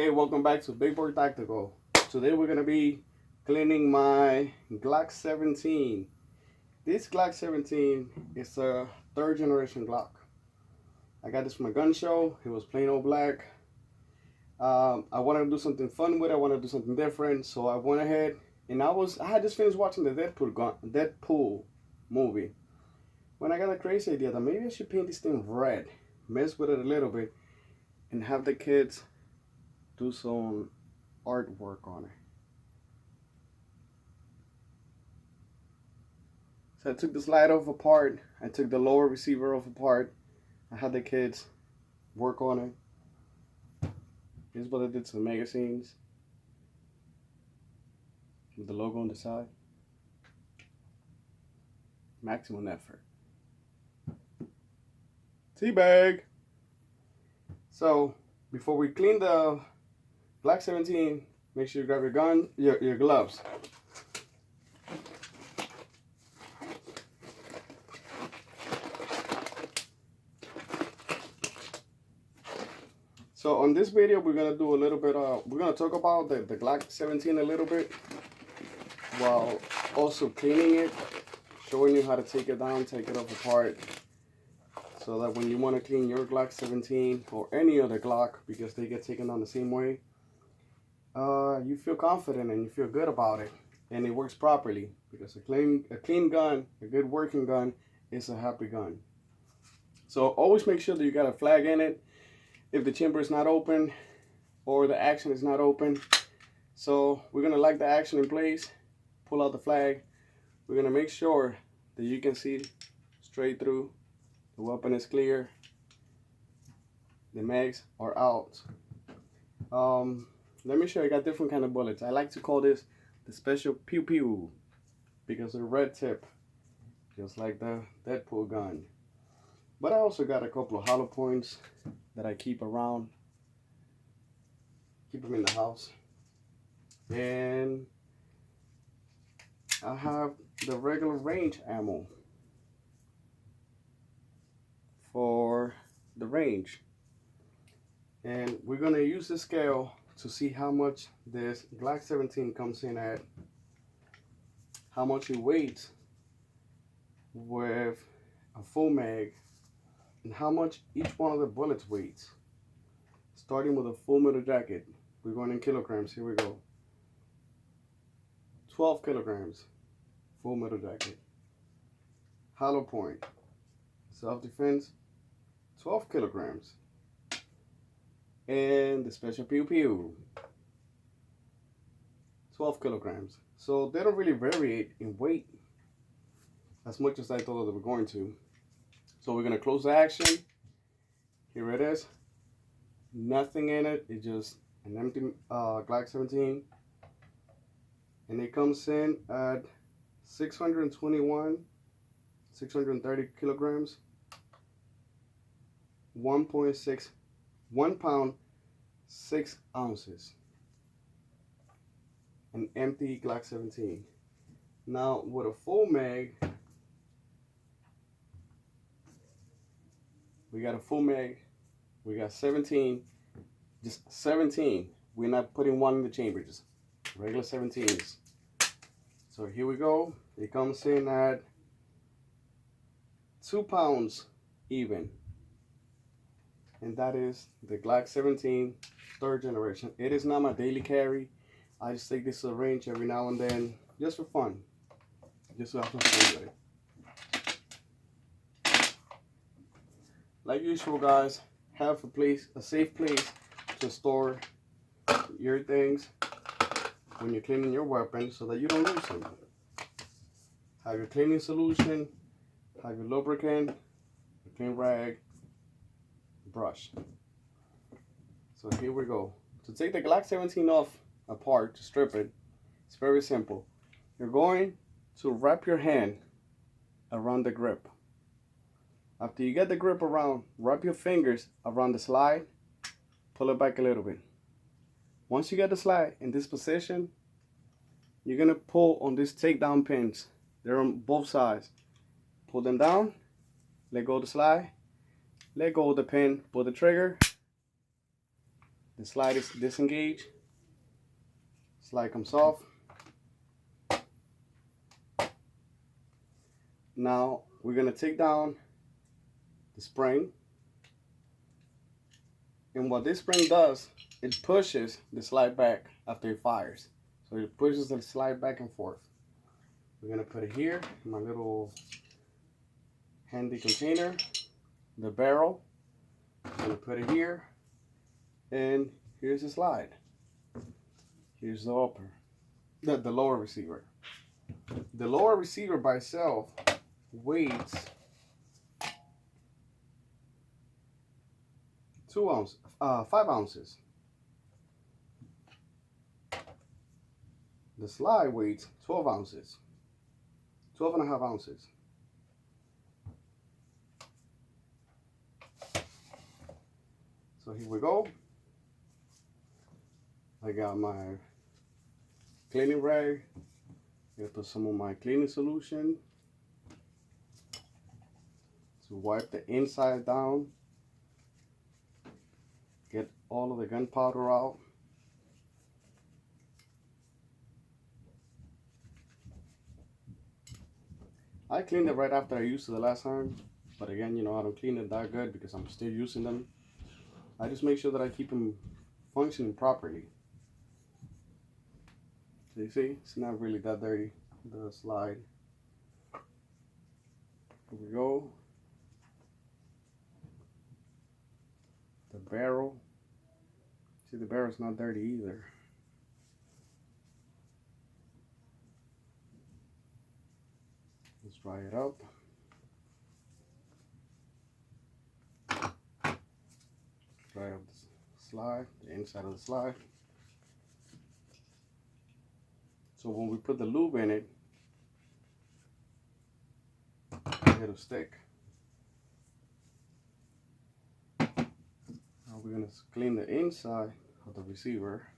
Hey, welcome back to Big Boy Tactical. Today we're gonna be cleaning my Glock 17. This Glock 17 is a third generation Glock. I got this from a gun show. It was plain old black. I wanted to do something fun with it. I wanted to do something different, so I went ahead and I had just finished watching the Deadpool movie. When I got a crazy idea that maybe I should paint this thing red, mess with it a little bit, and have the kids do some artwork on it. So I took the slide off apart. I took the lower receiver off apart. I had the kids work on it. Here's what I did to the magazines with the logo on the side. Maximum effort. Teabag. So before we clean the Glock 17, make sure you grab your gun, your gloves. So on this video, we're gonna do a little bit we're gonna talk about the Glock 17 a little bit, while also cleaning it, showing you how to take it down, take it off apart, so that when you want to clean your Glock 17 or any other Glock, because they get taken down the same way, you feel confident and you feel good about it, and it works properly. Because a clean gun, a good working gun, is a happy gun. So always make sure that you got a flag in it if the chamber is not open or the action is not open. So we're gonna lock the action in place, pull out the flag. We're gonna make sure that you can see straight through. The weapon is clear. The mags are out. Let me show you. I got different kind of bullets. I like to call this the special pew pew because of the red tip, just like the Deadpool gun. But I also got a couple of hollow points that I keep around, keep them in the house. And I have the regular range ammo for the range. And we're gonna use the scale to see how much this Glock 17 comes in at, how much it weighs with a full mag, and how much each one of the bullets weighs. Starting with a full metal jacket, we're going in kilograms. Here we go. 12 kilograms, full metal jacket. Hollow point, self-defense, 12 kilograms. And the special pew pew, 12 kilograms. So they don't really vary in weight as much as I thought they were going to. So we're gonna close the action. Here it is. Nothing in it. It's just an empty Glock 17. And it comes in at 630 kilograms, 1 pound, 6 ounces. An empty Glock 17. Now with a full mag, we got a full mag. We got 17, just 17. We're not putting one in the chamber, just regular 17s. So here we go. It comes in at 2 pounds even. And that is the Glock 17 third generation. It is not my daily carry. I just take this to the range every now and then, just for fun. Just to have some fun with it. Like usual, guys, have a safe place to store your things when you're cleaning your weapon, so that you don't lose them. Have your cleaning solution, have your lubricant, a clean rag, brush. So here we go. To take the Glock 17 off apart, to strip it, it's very simple. You're going to wrap your hand around the grip. After you get the grip around, wrap your fingers around the slide, pull it back a little bit. Once you get the slide in this position, you're gonna pull on these takedown pins. They're on both sides. Pull them down, let go of the slide, let go of the pin, pull the trigger. The slide is disengaged. Slide comes off. Now we're gonna take down the spring. And what this spring does, it pushes the slide back after it fires. So it pushes the slide back and forth. We're gonna put it here in my little handy container. The barrel, I'm gonna put it here. And here's the slide. Here's the upper, the lower receiver. The lower receiver by itself weighs 5 ounces. The slide weighs 12 ounces, 12 and a half ounces. So here we go. I got my cleaning rag. I'm gonna put some of my cleaning solution to wipe the inside down. Get all of the gunpowder out. I cleaned it right after I used it the last time, but again, you know, I don't clean it that good because I'm still using them. I just make sure that I keep them functioning properly. So you see, it's not really that dirty, the slide. Here we go. The barrel. See, the barrel's not dirty either. Let's dry it up. Dry up the slide, the inside of the slide. So when we put the lube in it, it'll stick. Now we're gonna clean the inside of the receiver,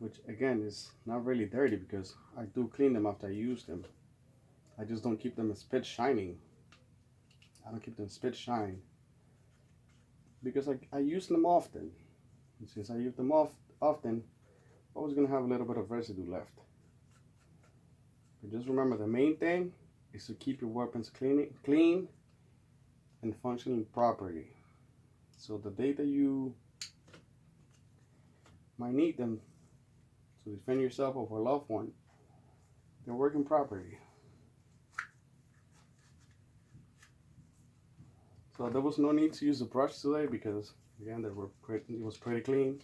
which again is not really dirty because I do clean them after I use them. I just don't keep them spit shining. I don't keep them spit shine because I use them often. And since I use them often, I'm always gonna have a little bit of residue left. But just remember, the main thing is to keep your weapons clean and functioning properly. So the day that you might need them to defend yourself or a loved one, they're working properly. So there was no need to use the brush today because again, it was pretty clean.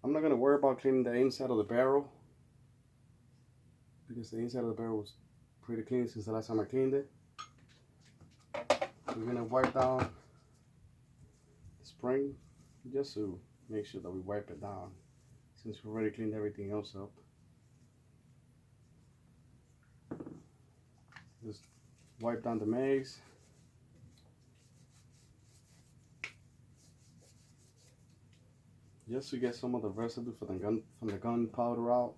I'm not gonna worry about cleaning the inside of the barrel because the inside of the barrel was pretty clean since the last time I cleaned it. We're gonna wipe down the spring just to make sure that we wipe it down since we already cleaned everything else up. Just wipe down the mags. Just to get some of the residue from the gunpowder out.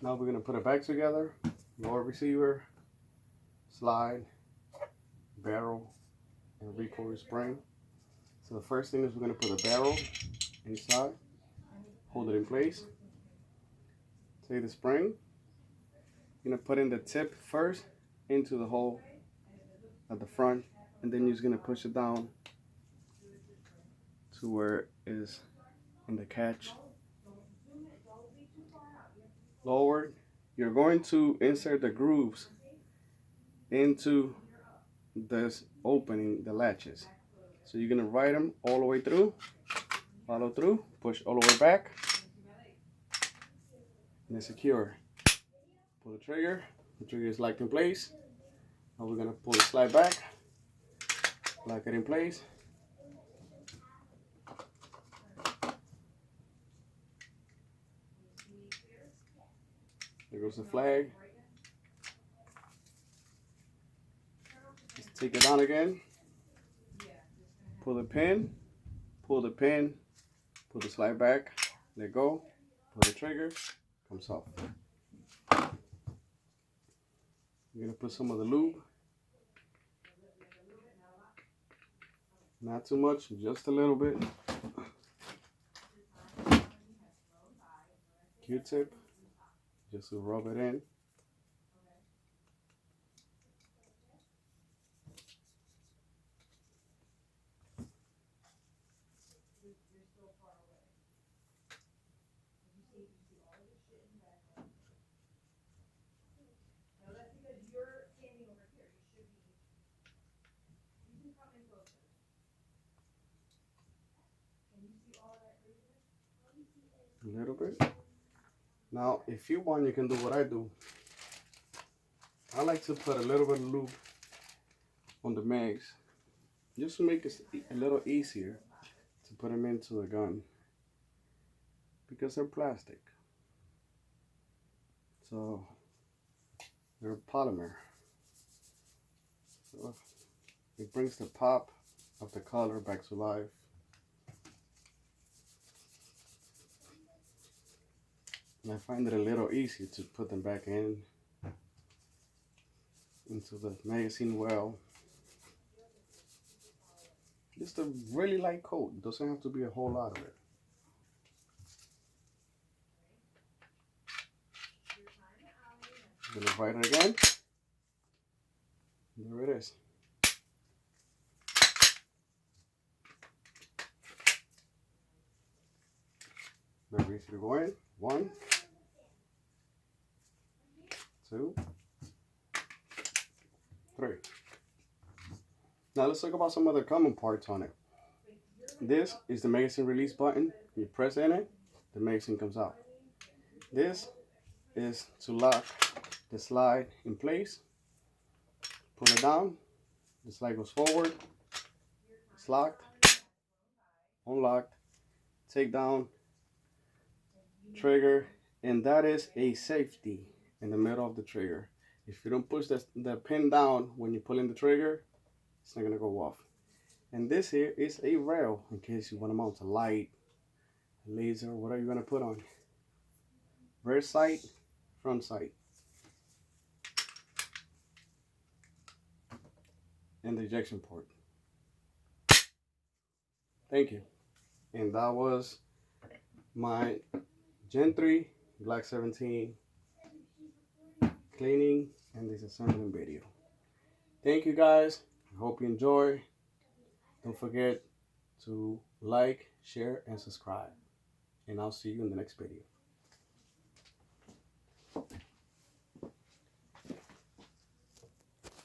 Now we're gonna put it back together. Lower receiver, slide, barrel, and recoil spring. So the first thing is we're gonna put the barrel inside, hold it in place. Take the spring, you're gonna put in the tip first into the hole at the front, and then you're just gonna push it down to where it is in the catch. Lower, you're going to insert the grooves into this opening, the latches. So you're gonna ride them all the way through, follow through, push all the way back, and it's secure. Pull the trigger is locked in place. Now we're gonna pull the slide back, lock it in place. There goes the flag. Let's take it down again. Pull the pin, pull the pin, pull the slide back, let go, pull the trigger, comes off. You're gonna put some of the lube. Not too much, just a little bit. Q-tip, just to rub it in. A little bit. Now, if you want, you can do what I do. I like to put a little bit of lube on the mags, just to make it a little easier to put them into the gun, because they're plastic. So they're polymer. So it brings the pop of the color back to life. And I find it a little easier to put them back into the magazine well. Just a really light coat. It doesn't have to be a whole lot of it. I'm gonna write it again. There it is. Very easy to go in. 1, 2, 3. Now let's talk about some of the common parts on it. This is the magazine release button. You press in it, the magazine comes out. This is to lock the slide in place. Pull it down, the slide goes forward, it's locked, unlocked, take down, trigger, and that is a safety in the middle of the trigger. If you don't push the pin down when you pull in the trigger, it's not gonna go off. And this here is a rail in case you want to mount a light, a laser, whatever you're gonna put on. Rear sight, front sight. And the ejection port. Thank you. And that was my Gen 3 Glock 17 cleaning and disassembling video. Thank you guys. I hope you enjoy. Don't forget to like, share, and subscribe. And I'll see you in the next video.